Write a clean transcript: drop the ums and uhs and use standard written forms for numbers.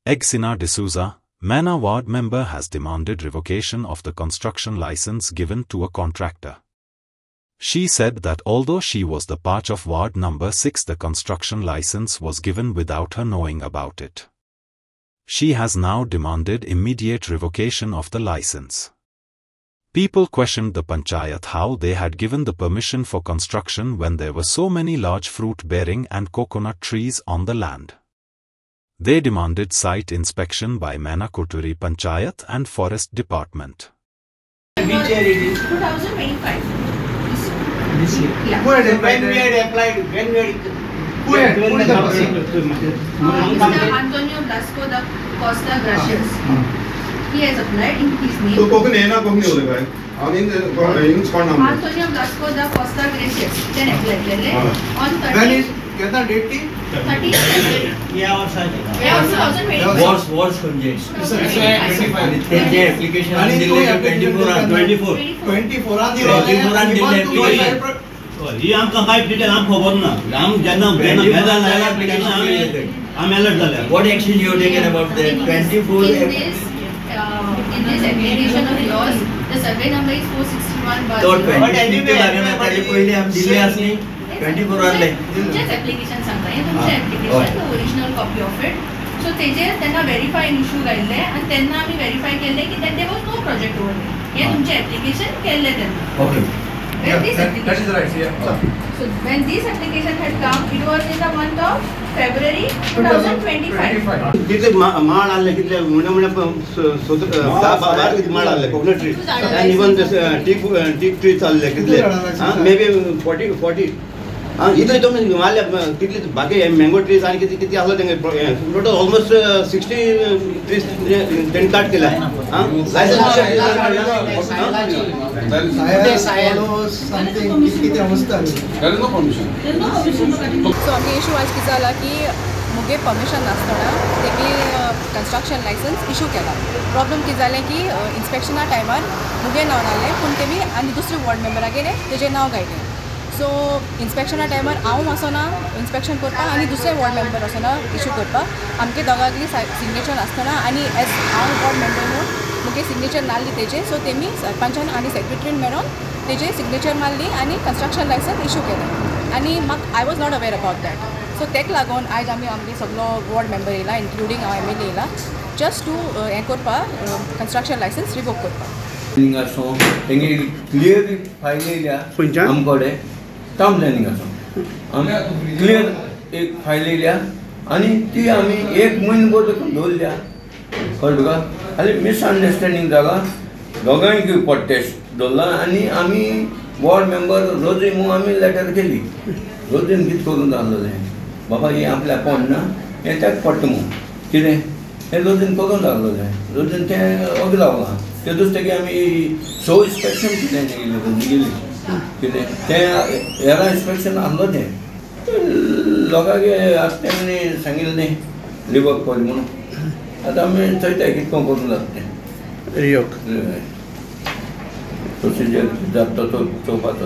Egsina D'Souza, Mena ward member, has demanded revocation of the construction license given to a contractor. She said that although she was the part of ward number 6, the construction license was given without her knowing about it. She has now demanded immediate revocation of the license. People questioned the Panchayat how they had given the permission for construction when there were so many large fruit-bearing and coconut trees on the land. They demanded site inspection by Mena Koturi Panchayat and Forest Department. Which year it is? 2025. This year? Yeah. When we had applied, when we had... Who had the Mr. Antonio Blasco da Costa Gracias. He has applied in his name. तो कोकण आहे ना कोकणी होते काय आणि in spot नाम Antonio Blasco da Costa Gracias. Then applied केले. On 30. When is कितना date थी? 30 February. या वर्षाचे. Yeah, 2025. वर्ष म्हणजे. 2025. आणि त्यांचे ऍप्लिकेशन आणि दिले 24 ही आमकां काय डिटेल आमकां खबर ना आम जेन्ना बेजार लायला ऍप्लिकेशन आम अलर्ट जाले what action you taken about the 24 In this application of yours, the survey number is 461. तो 20 लागना पहिले पहिले आम दिले असनी 24 वाले तुमचेच application सांगता हे तुमचे application the original copy of it. So तेजे त्यांना verify issue गायले आणि त्यांना आम्ही verify केले की that there was no project over there. हे तुमचे application केले त्यांना. Okay When this that is right yeah So when this application had come, it was in the month of February 2025. कितले माळ आले कितले मुणे बाहेर किती माळ आले coconut tree and even this teak tree चालले कितले maybe 40 इतले तुम्ही मारले कितले बाकी मँगो ट्रीज आणि किती किती असलं त्यांनी टोटल ऑलमोस्ट 60 ट्रीज त्यांनी काट केला सो आमगे इशू आज कितें जाला की मुगे परमिशन नासतना तेमी कंस्ट्रक्शन लायसन्स इशू केला प्रॉब्लम कितें जालें की इन्स्पेक्शना टायमार मुगे नांव नासलें पूण तेमी आनी दुसरे वॉर्ड मेंबरा गेले तेजें नांव घायलें सो इन्स्पेक्शना टायमार हांव वचोना इन्स्पेक्शन करपाक आनी दुसरे वॉर्ड मेंबर वचोना इशू करपाक आमगे दोगांतली सिग्नेचर नासतना आनी एज हांव वॉर्ड मेंबर म्हणून मुगे सिग्नेचर नासली तेजे सो तेमी सरपंचान आनी सेक्रेटरीन मेळोन तेजे सिग्नेचर मारली आनी कंस्ट्रक्शन लायसन्स इशू केलें आनी म्हाका I was not aware about that so तेका लागून आयज आमगे सगळो वॉर्ड मेंबर येयला इन्क्लुडींग हांव MLA येयला जस्ट टू हें करपाक कंस्ट्रक्शन लायसन्स रिवोक करपाक क्लियर फायल येयल्या आमकडे टाउन प्लॅनिंग आसा क्लियर एक फायल येयल्या आनी ती आमी एक म्हयनो देखून दवरल्या कळ्ळें तुका आनी मिसअंडरस्टँडींग जाला दोगांयक पट्टेस्ट दवरला आनी आमी वॉर्ड मेंबर रोजी म्हणून आमी लेटर केली रोजीन कितें करून जाल्लें बाबा हें आपल्या पडना हें ताका पडटा म्हणून कितें हें रोजीन करून जाल्लें रोजीन तें ओगे रावलां ते दुसरे आमी सो इन्स्पेक्शन कितें गेली कितें तें एरा इन्स्पेक्शन आहलो तें लोकांक आतां तेमी सांगिल्लें रिवोक कर म्हणून आतां आमी चोयताय कितको करून जाता तें रिवोक प्रोसिजर जाता तो चोवपाचो